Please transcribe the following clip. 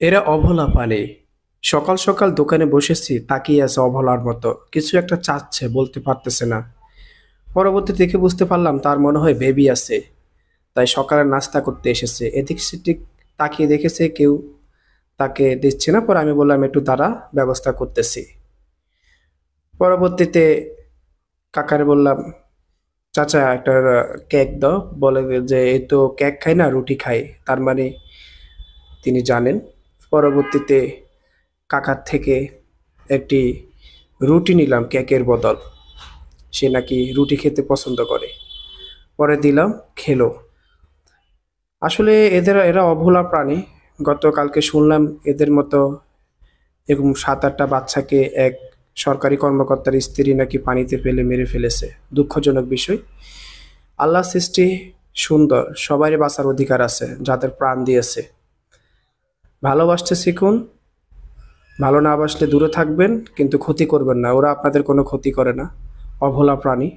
এরা অভোলা প্রাণী। সকাল সকাল দোকানে বসেছি, তাকিয়ে আছে অভোলার মতো, কিছু একটা চাচ্ছে, বলতে পারতেছে না। পরবর্তী দেখে বুঝতে পারলাম তার মনে হয় বেবি আছে, তাই সকালে নাস্তা করতে এসেছে। এদিক সেদিক তাকিয়ে দেখেছে কেউ তাকে দিচ্ছে না, পরে আমি বললাম একটু দাঁড়া, ব্যবস্থা করতেছি। পরবর্তীতে কাকারে বললাম, চাচা একটা কেক দাও। বলে যে এই তো কেক খাই না, রুটি খাই। তার মানে তিনি জানেন। পরবর্তীতে কাকার থেকে একটি রুটি নিলাম কেকের বদল। সে নাকি রুটি খেতে পছন্দ করে। পরে দিলাম, খেলো। আসলে এরা অভোলা প্রাণী। গতকালকে শুনলাম এদের মতো এরকম ৭-৮টা বাচ্চাকে এক সরকারি কর্মকর্তার স্ত্রী নাকি পানিতে ফেলে মেরে ফেলেছে। দুঃখজনক বিষয়। আল্লাহ সৃষ্টি সুন্দর, সবারই বাঁচার অধিকার আছে যাদের প্রাণ দিয়েছে। ভালোবাসতে শিখুন, ভালো না বাসলে দূরে থাকবেন, কিন্তু ক্ষতি করবেন না। ওরা আপনাদের কোনো ক্ষতি করে না। অভোলা প্রাণী।